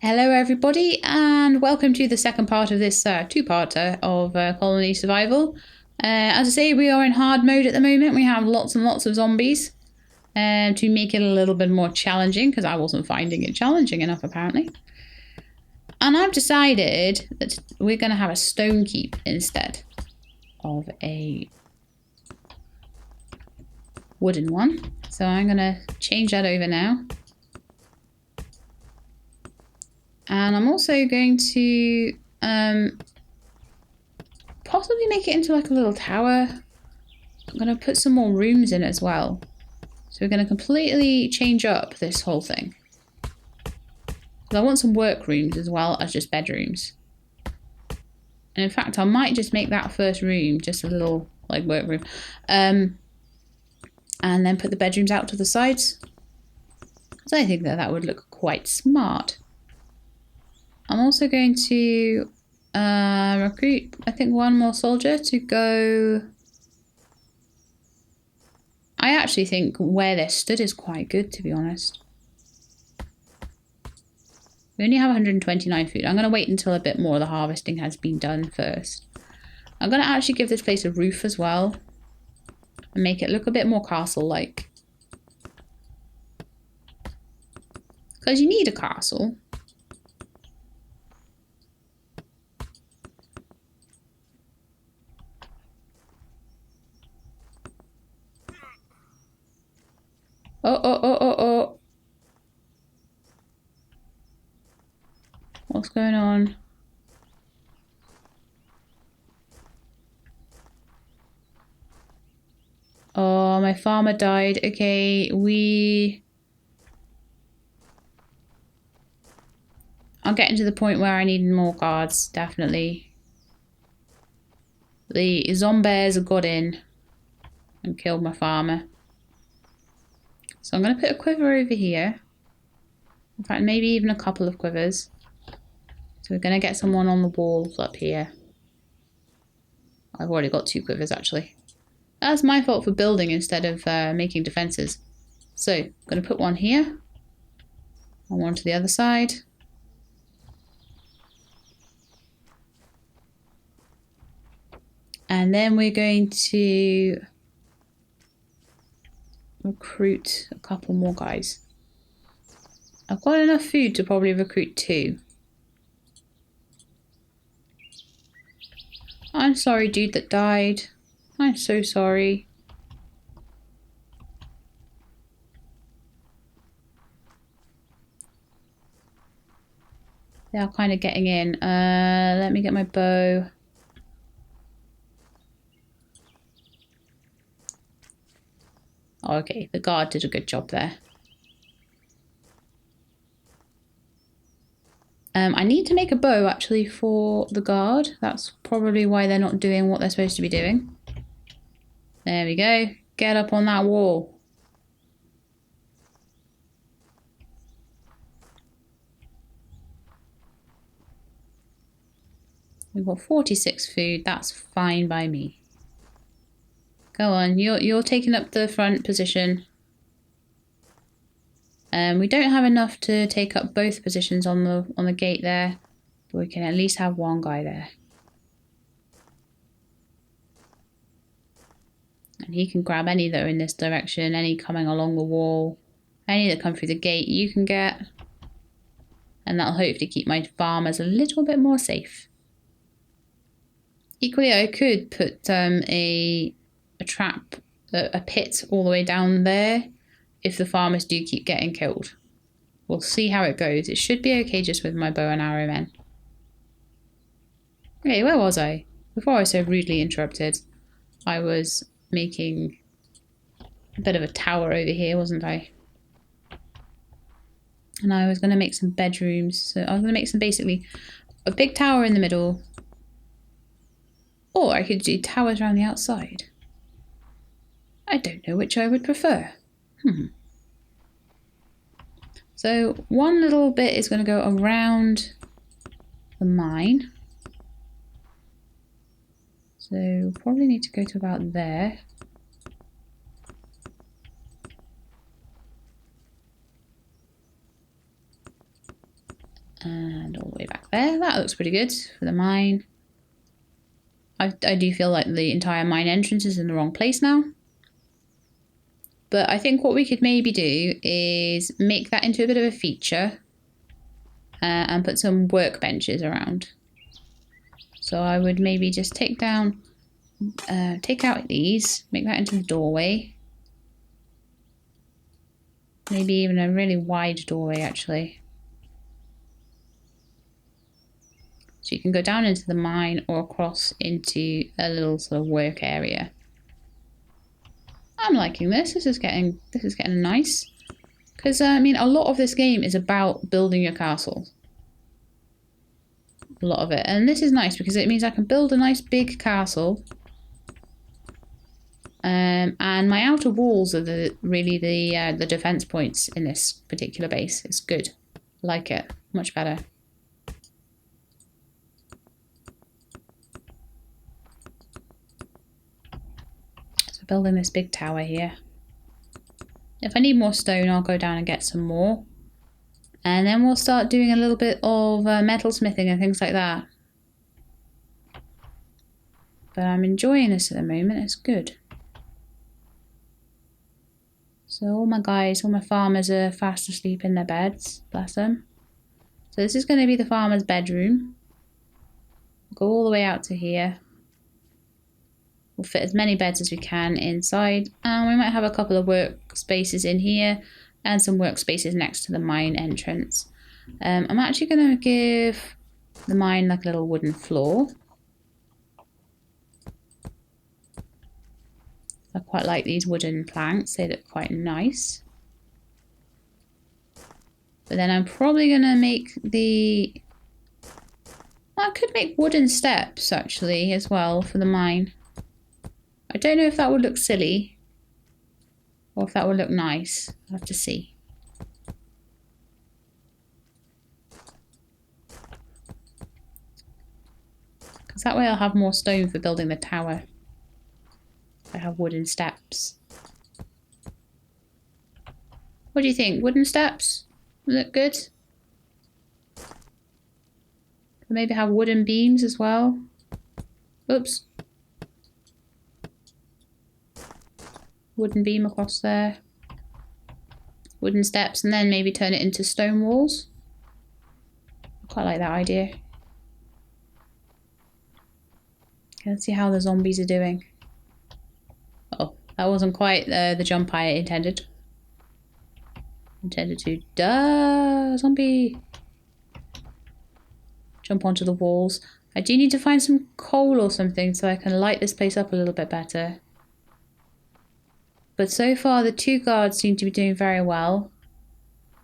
Hello everybody and welcome to the second part of this two-parter of colony survival. As I say, we are in hard mode at the moment. We have lots and lots of zombies to make it a little bit more challenging because I wasn't finding it challenging enough apparently. And I've decided that we're going to have a stone keep instead of a wooden one. So I'm going to change that over now. And I'm also going to possibly make it into like a little tower. I'm going to put some more rooms in as well. So we're going to completely change up this whole thing. I want some work rooms as well as just bedrooms. And in fact, I might just make that first room just a little like work room. And then put the bedrooms out to the sides. Because I think that that would look quite smart. I'm also going to recruit, I think, one more soldier to go. I actually think where they're stood is quite good, to be honest. We only have 129 food. I'm going to wait until a bit more of the harvesting has been done first. I'm going to actually give this place a roof as well. And make it look a bit more castle-like. Because you need a castle. Oh. What's going on? Oh, my farmer died. Okay, I'm getting to the point where I need more guards, definitely. The zombies got in and killed my farmer. So I'm going to put a quiver over here. In fact, maybe even a couple of quivers. So we're going to get someone on the walls up here. I've already got 2 quivers, actually. That's my fault for building instead of making defenses. So I'm going to put one here. And one to the other side. And then we're going to recruit a couple more guys. I've got enough food to probably recruit 2. I'm sorry, dude that died. I'm so sorry. They are kind of getting in. Let me get my bow. Oh, okay, the guard did a good job there. I need to make a bow actually for the guard. That's probably why they're not doing what they're supposed to be doing. There we go. Get up on that wall. We've got 46 food. That's fine by me. Go on, you're taking up the front position. We don't have enough to take up both positions on the gate there, but we can at least have one guy there. And he can grab any that are in this direction, any coming along the wall, any that come through the gate you can get. And that'll hopefully keep my farmers a little bit more safe. Equally, I could put a trap, a pit all the way down there if the farmers do keep getting killed. We'll see how it goes. It should be okay just with my bow and arrow men. Okay, where was I? Before I was so rudely interrupted, I was making a bit of a tower over here, wasn't I? And I was going to make some bedrooms. So I was going to make some basically a big tower in the middle. Or I could do towers around the outside. I don't know which I would prefer. So one little bit is going to go around the mine. So probably need to go to about there. And all the way back there. That looks pretty good for the mine. I do feel like the entire mine entrance is in the wrong place now. But I think what we could maybe do is make that into a bit of a feature and put some workbenches around. So I would maybe just take out these, make that into the doorway. Maybe even a really wide doorway actually. So you can go down into the mine or across into a little sort of work area. I'm liking this. This is getting nice. Because I mean, a lot of this game is about building your castle. A lot of it, and this is nice because it means I can build a nice big castle. And my outer walls are really the defense points in this particular base. It's good. Like it much better. Building this big tower here. If I need more stone, I'll go down and get some more. And then we'll start doing a little bit of metal smithing and things like that. But I'm enjoying this at the moment. It's good. So all my guys, all my farmers are fast asleep in their beds. Bless them. So this is going to be the farmer's bedroom. Go all the way out to here. We'll fit as many beds as we can inside, and we might have a couple of workspaces in here and some workspaces next to the mine entrance. I'm actually going to give the mine like a little wooden floor. I quite like these wooden planks, they look quite nice. But then I'm probably going to make I could make wooden steps actually as well for the mine. I don't know if that would look silly or if that would look nice. I'll have to see. Because that way I'll have more stone for building the tower. I have wooden steps. What do you think? Wooden steps? Look good? Maybe have wooden beams as well. Oops. Wooden beam across there. Wooden steps, and then maybe turn it into stone walls. I quite like that idea. Let's see how the zombies are doing. Oh, that wasn't quite the jump I intended. Intended to... Duh! Zombie! Jump onto the walls. I do need to find some coal or something so I can light this place up a little bit better. But so far the 2 guards seem to be doing very well.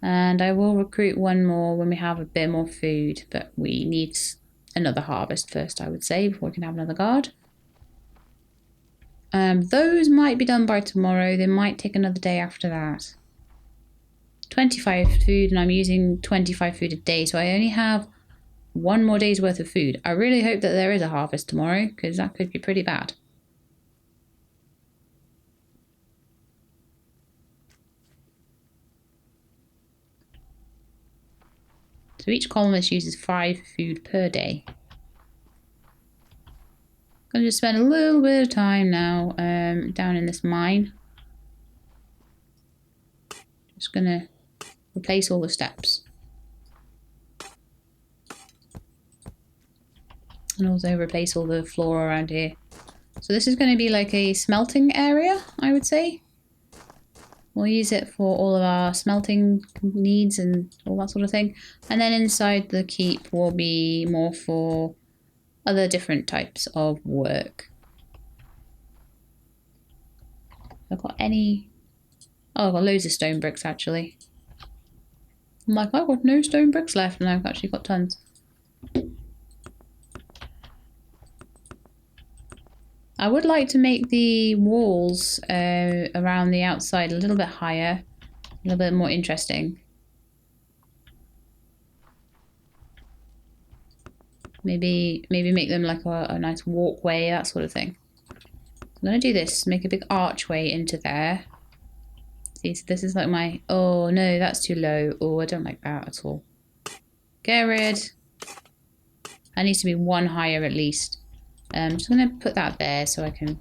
And I will recruit 1 more when we have a bit more food. But we need another harvest first, I would say, before we can have another guard. Those might be done by tomorrow. They might take another day after that. 25 food, and I'm using 25 food a day. So I only have 1 more day's worth of food. I really hope that there is a harvest tomorrow, because that could be pretty bad. So each colonist uses 5 food per day. I'm going to just spend a little bit of time now down in this mine. Just going to replace all the steps. And also replace all the floor around here. So this is going to be like a smelting area, I would say. We'll use it for all of our smelting needs and all that sort of thing. And then inside the keep will be more for other different types of work. I've got any... Oh, I've got loads of stone bricks actually. I'm like, I've got no stone bricks left, and I've actually got tons. I would like to make the walls around the outside a little bit higher, a little bit more interesting. Maybe make them like a nice walkway, that sort of thing. I'm going to do this, make a big archway into there. See, so this is like my... Oh no, that's too low. Oh, I don't like that at all. Get rid. That needs to be one higher at least. I'm just going to put that there so I can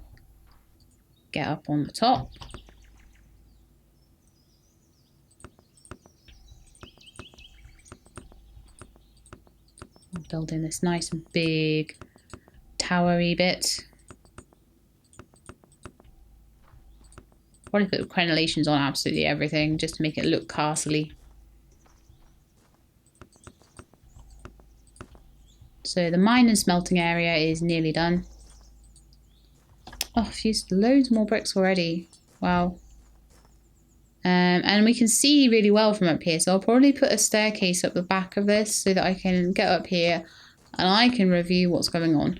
get up on the top. I'm building this nice and big towery bit. Probably put crenellations on absolutely everything just to make it look castle-y. So the mine and smelting area is nearly done. Oh, I've used loads more bricks already. Wow. And we can see really well from up here. So I'll probably put a staircase up the back of this so that I can get up here and I can review what's going on.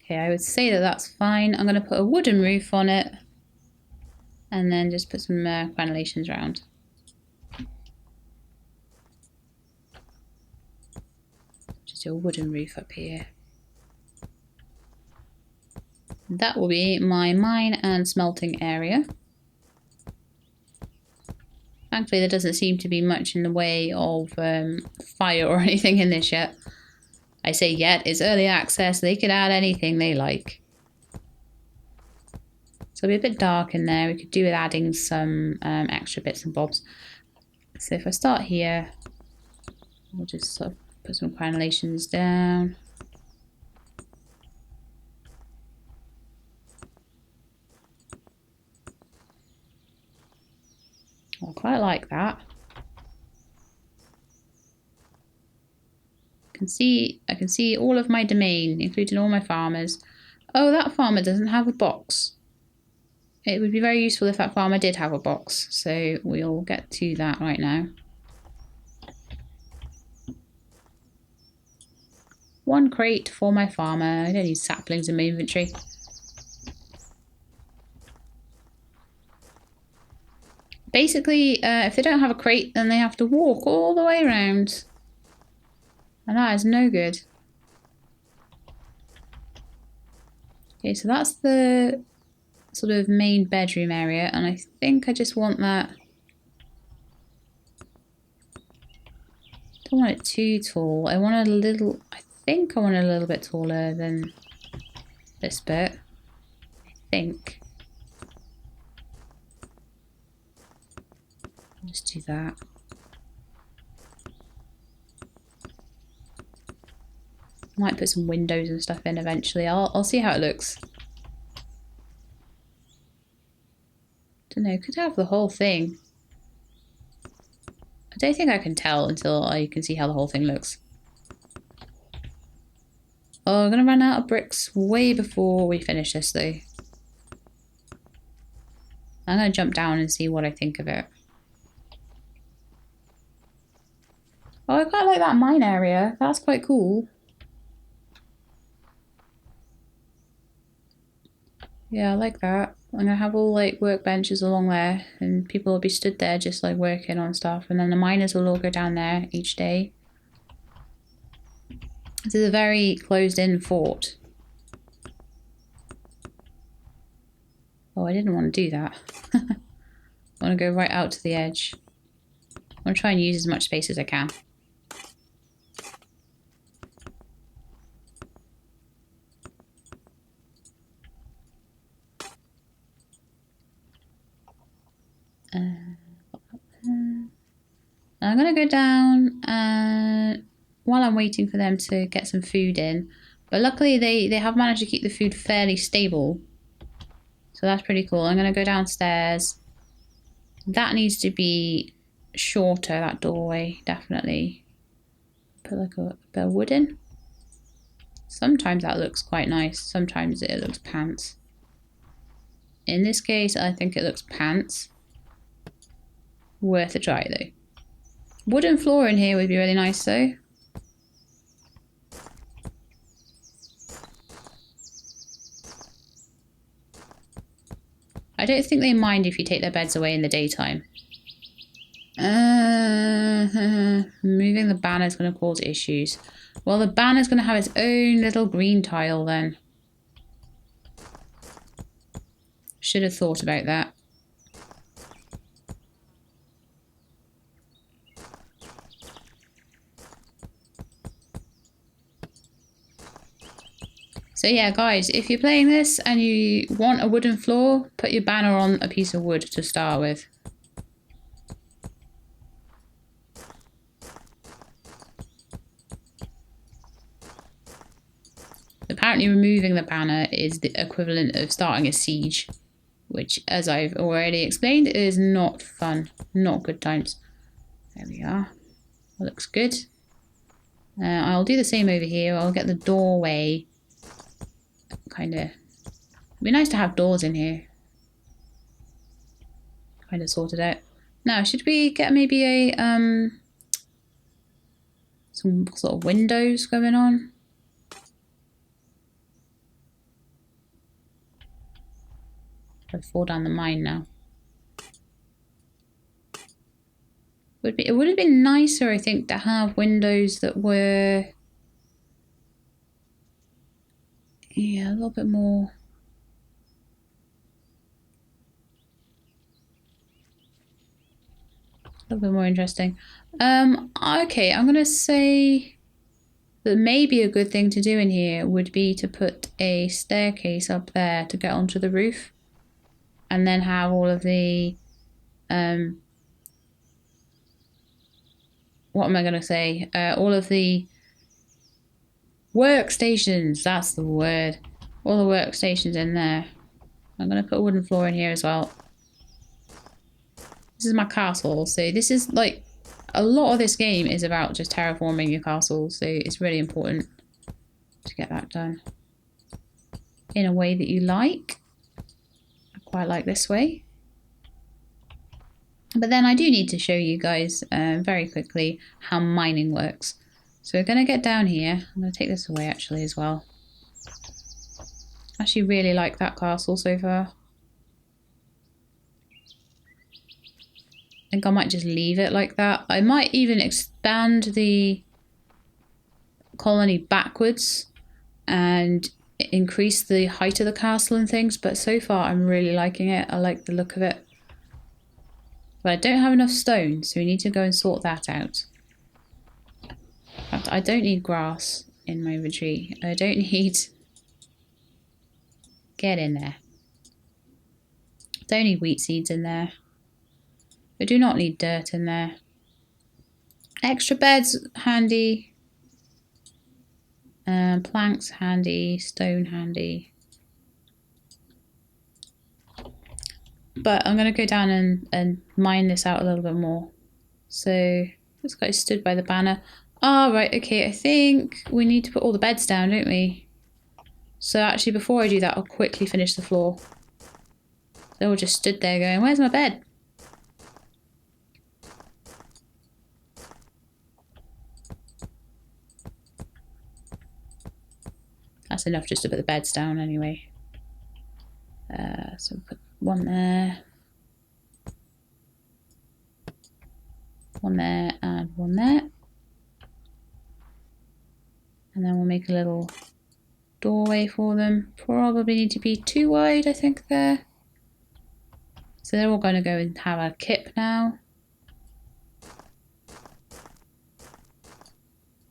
Okay, I would say that that's fine. I'm going to put a wooden roof on it and then just put some crenellations around. Just do a wooden roof up here. That will be my mine and smelting area. Thankfully, there doesn't seem to be much in the way of fire or anything in this yet. I say yet, it's early access. They could add anything they like. So it'll be a bit dark in there. We could do with adding some extra bits and bobs. So if I start here, we'll just sort of put some crenellations down. I quite like that. I can see all of my domain, including all my farmers. Oh, that farmer doesn't have a box. It would be very useful if that farmer did have a box. So we'll get to that right now. One crate for my farmer. I don't need saplings in my inventory. Basically, if they don't have a crate, then they have to walk all the way around. And that is no good. Okay, so that's the sort of main bedroom area, and I think I just want that. Don't want it too tall. I want it a little, I think I want it a little bit taller than this bit. I think. I'll just do that. Might put some windows and stuff in eventually. I'll see how it looks. Don't know, could have the whole thing. I don't think I can tell until I can see how the whole thing looks. Oh, I'm gonna run out of bricks way before we finish this though. I'm gonna jump down and see what I think of it. Oh, I quite like that mine area. That's quite cool. Yeah, I like that. I'm gonna have all like workbenches along there and people will be stood there just like working on stuff, and then the miners will all go down there each day. This is a very closed-in fort. Oh, I didn't want to do that. I want to go right out to the edge. I want to try and use as much space as I can. I'm going to go down and while I'm waiting for them to get some food in. But luckily they have managed to keep the food fairly stable. So that's pretty cool. I'm going to go downstairs. That needs to be shorter, that doorway, definitely. Put like a bit of wood in. Sometimes that looks quite nice. Sometimes it looks pants. In this case, I think it looks pants. Worth a try though. Wooden floor in here would be really nice though. I don't think they mind if you take their beds away in the daytime. Moving the banner is going to cause issues. Well, the banner is going to have its own little green tile then. Should have thought about that. So yeah, guys, if you're playing this and you want a wooden floor, put your banner on a piece of wood to start with. Apparently removing the banner is the equivalent of starting a siege, which, as I've already explained, is not fun. Not good times. There we are. That looks good. I'll do the same over here. I'll get the doorway kind of... It'd be nice to have doors in here. Kind of sorted out. Now, should we get maybe a some sort of windows going on? I'd fall down the mine now. It would have been nicer, I think, to have windows that were, yeah, a little bit more. A little bit more interesting. Okay, I'm gonna say that maybe a good thing to do in here would be to put a staircase up there to get onto the roof, and then have all of the what am I gonna say? All of the workstations, that's the word. All the workstations in there. I'm gonna put a wooden floor in here as well. This is my castle, so this is like, a lot of this game is about just terraforming your castle, so it's really important to get that done in a way that you like. I quite like this way. But then I do need to show you guys very quickly how mining works. So we're going to get down here. I'm going to take this away actually as well. I actually really like that castle so far. I think I might just leave it like that. I might even expand the colony backwards and increase the height of the castle and things. But so far I'm really liking it. I like the look of it. But I don't have enough stone, so we need to go and sort that out. In fact, I don't need grass in my inventory. I don't need... Get in there. Don't need wheat seeds in there. I do not need dirt in there. Extra beds, handy. Planks, handy. Stone, handy. But I'm going to go down and mine this out a little bit more. So this guy stood by the banner. Oh, right, okay, I think we need to put all the beds down, don't we? So actually, before I do that, I'll quickly finish the floor. They all just stood there going, where's my bed? That's enough just to put the beds down anyway. So we'll put one there, and one there. And then we'll make a little doorway for them. Probably need to be 2 wide, I think, there. So they're all going to go and have a kip now.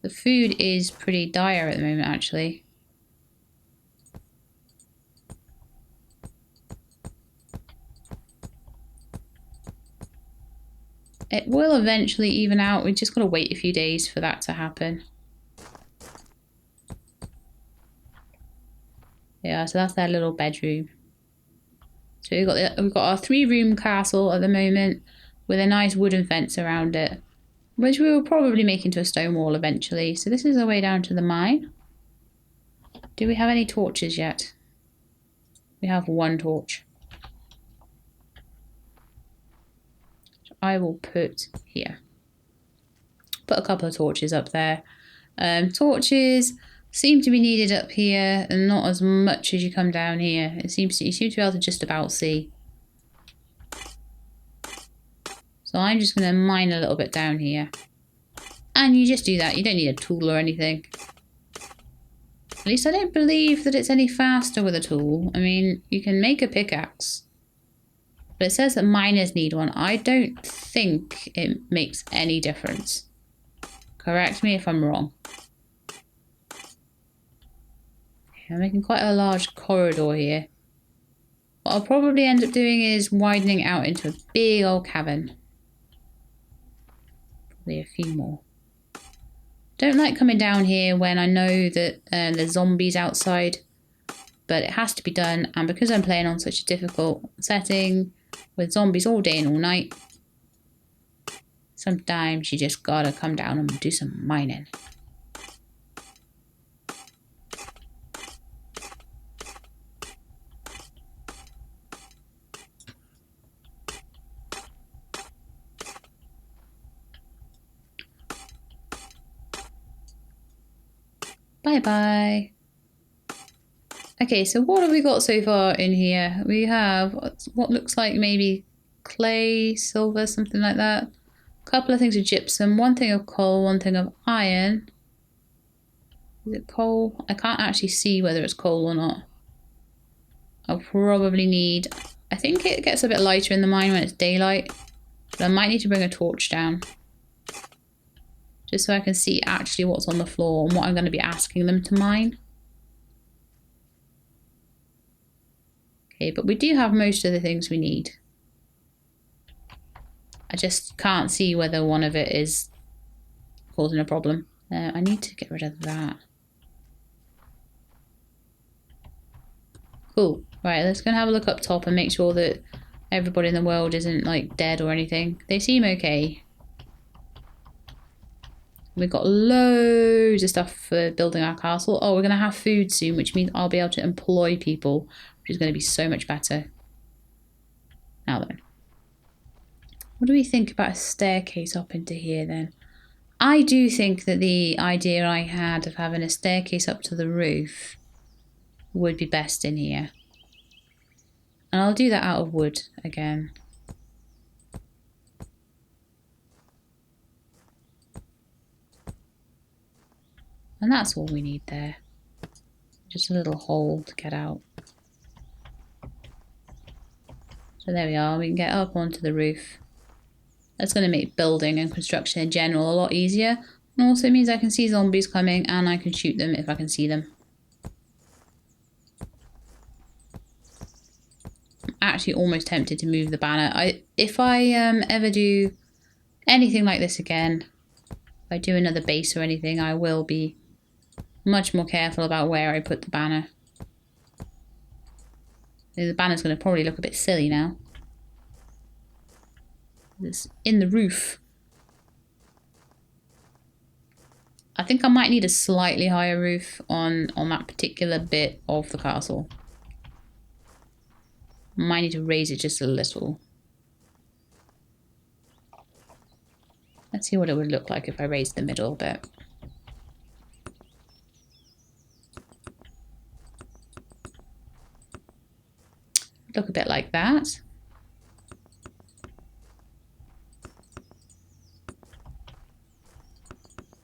The food is pretty dire at the moment, actually. It will eventually even out. We've just got to wait a few days for that to happen. Yeah, so that's their little bedroom. So we've got our 3-room castle at the moment with a nice wooden fence around it, which we will probably make into a stone wall eventually. So this is the way down to the mine. Do we have any torches yet? We have 1 torch. I will put here. Put a couple of torches up there. Torches seem to be needed up here and not as much as you come down here. You seem to be able to just about see. So I'm just going to mine a little bit down here. And you just do that. You don't need a tool or anything. At least I don't believe that it's any faster with a tool. I mean, you can make a pickaxe But it says that miners need one. I don't think it makes any difference. Correct me if I'm wrong. I'm making quite a large corridor here. What I'll probably end up doing is widening out into a big old cavern. Probably a few more. Don't like coming down here when I know that there's zombies outside. But it has to be done. And because I'm playing on such a difficult setting with zombies all day and all night, sometimes you just gotta come down and do some mining. Bye-bye. Okay, so what have we got so far in here? We have what looks like maybe clay, silver, something like that. A couple of things of gypsum, one thing of coal, one thing of iron. Is it coal? I can't actually see whether it's coal or not. I'll probably need... I think it gets a bit lighter in the mine when it's daylight. But I might need to bring a torch down. Just so I can see actually what's on the floor and what I'm going to be asking them to mine. Okay, but we do have most of the things we need. I just can't see whether one of it is causing a problem. I need to get rid of that. Cool. Right, let's go and have a look up top and make sure that everybody in the world isn't like dead or anything. They seem okay. We've got loads of stuff for building our castle. Oh, we're going to have food soon, which means I'll be able to employ people, which is going to be so much better. Now then. What do we think about a staircase up into here then? I do think that the idea I had of having a staircase up to the roof would be best in here. And I'll do that out of wood again. And that's all we need there. Just a little hole to get out. So there we are, we can get up onto the roof. That's going to make building and construction in general a lot easier. And also means I can see zombies coming and I can shoot them if I can see them. I'm actually almost tempted to move the banner. If I ever do anything like this again, if I do another base or anything, I will be much more careful about where I put the banner. The banner's going to probably look a bit silly now. It's in the roof. I think I might need a slightly higher roof on that particular bit of the castle. Might need to raise it just a little. Let's see what it would look like if I raised the middle bit. Look a bit like that.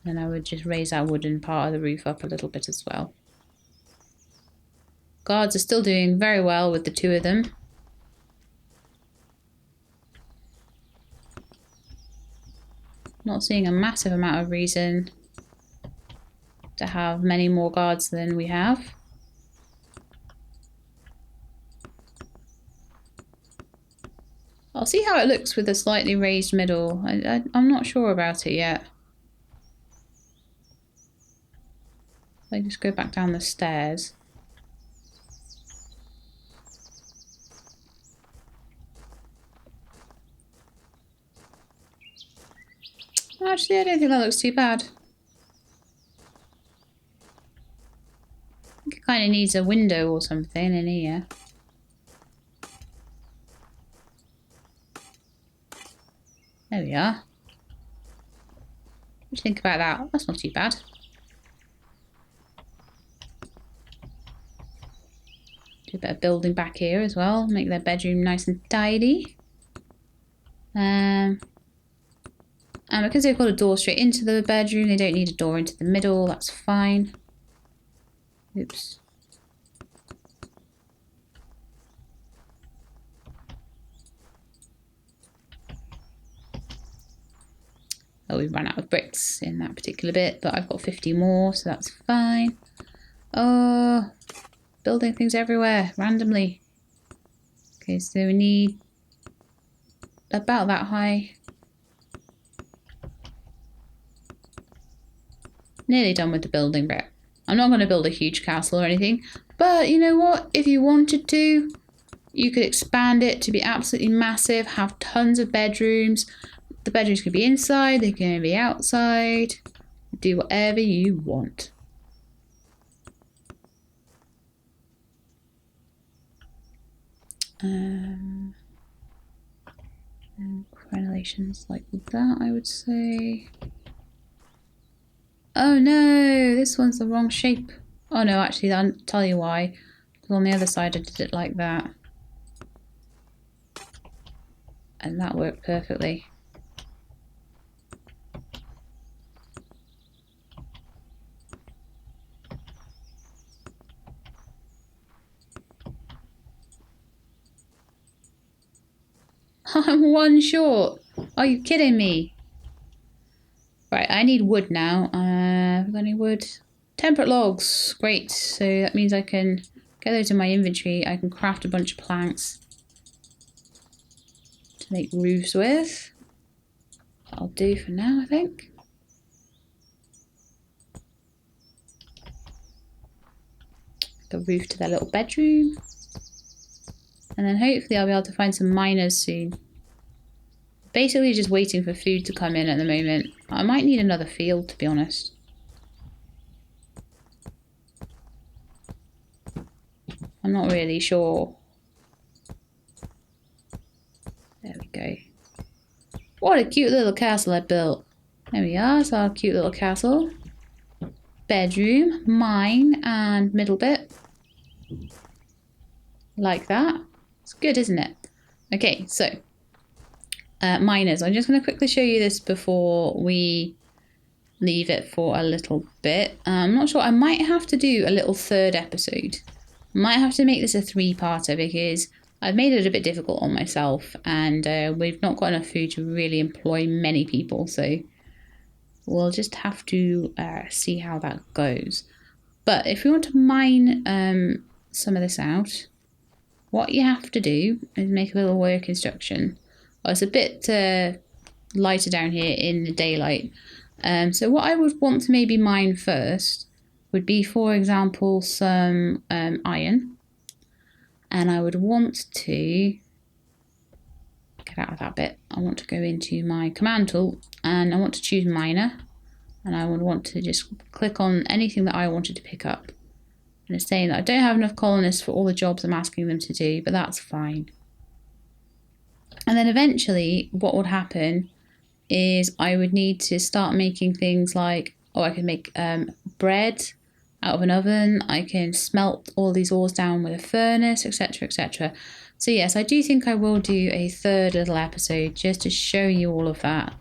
And I would just raise that wooden part of the roof up a little bit as well. Guards are still doing very well with the two of them. Not seeing a massive amount of reason to have many more guards than we have. I'll see how it looks with a slightly raised middle. I'm not sure about it yet. I just go back down the stairs. Actually, I don't think that looks too bad. I think it kind of needs a window or something in here. There we are. What do you think about that? That's not too bad. Do a bit of building back here as well. Make their bedroom nice and tidy. And because they've got a door straight into the bedroom, they don't need a door into the middle. That's fine. Oops. Oh, we ran out of bricks in that particular bit, but I've got 50 more, so that's fine. Oh, building things everywhere, randomly. Okay, so we need about that high. Nearly done with the building bit. I'm not going to build a huge castle or anything, but you know what? If you wanted to, you could expand it to be absolutely massive, have tons of bedrooms. The bedrooms can be inside, they can be outside. Do whatever you want. Crenellations like that, I would say. Oh no, this one's the wrong shape. Oh no, actually, I'll tell you why. Because on the other side I did it like that. And that worked perfectly. I'm one short. Are you kidding me? Right, I need wood now. Have I got any wood? Temperate logs. Great. So that means I can get those in my inventory. I can craft a bunch of planks to make roofs with. That'll do for now, I think. The roof to their little bedroom. And then hopefully I'll be able to find some miners soon. Basically just waiting for food to come in at the moment. I might need another field, to be honest. I'm not really sure. There we go. What a cute little castle I built. There we are, it's our cute little castle. Bedroom, mine, and middle bit. Like that. It's good, isn't it? Okay, so miners. I'm just going to quickly show you this before we leave it for a little bit. I'm not sure. I might have to do a little third episode. I might have to make this a 3-parter because I've made it a bit difficult on myself and we've not got enough food to really employ many people. So we'll just have to see how that goes. But if we want to mine some of this out, what you have to do is make a little work instruction. Oh, it's a bit lighter down here in the daylight. So what I would want to maybe mine first would be, for example, some iron. And I would want to get out of that bit. I want to go into my command tool and I want to choose miner. And I would want to just click on anything that I wanted to pick up. And it's saying that I don't have enough colonists for all the jobs I'm asking them to do, but that's fine. And then eventually what would happen is I would need to start making things like, I can make bread out of an oven. I can smelt all these ores down with a furnace, etc, etc. So yes, I do think I will do a third little episode just to show you all of that.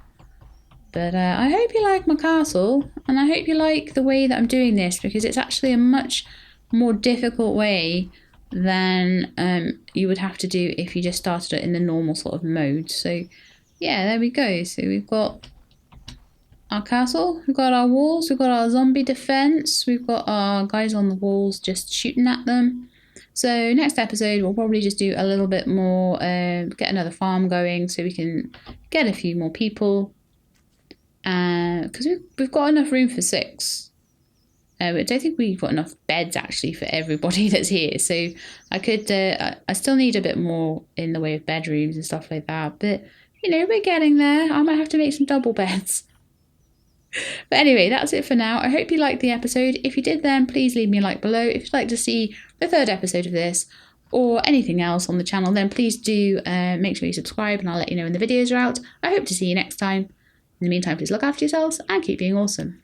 But I hope you like my castle, and I hope you like the way that I'm doing this, because it's actually a much more difficult way than you would have to do if you just started it in the normal sort of mode. So yeah, there we go. So we've got our castle, we've got our walls, we've got our zombie defense, we've got our guys on the walls just shooting at them. So next episode we'll probably just do a little bit more, get another farm going so we can get a few more people, because we've got enough room for 6. I don't think we've got enough beds actually for everybody that's here. So I could, I still need a bit more in the way of bedrooms and stuff like that. But, you know, we're getting there. I might have to make some double beds. But anyway, that's it for now. I hope you liked the episode. If you did, then please leave me a like below. If you'd like to see the third episode of this or anything else on the channel, then please do make sure you subscribe and I'll let you know when the videos are out. I hope to see you next time. In the meantime, please look after yourselves and keep being awesome.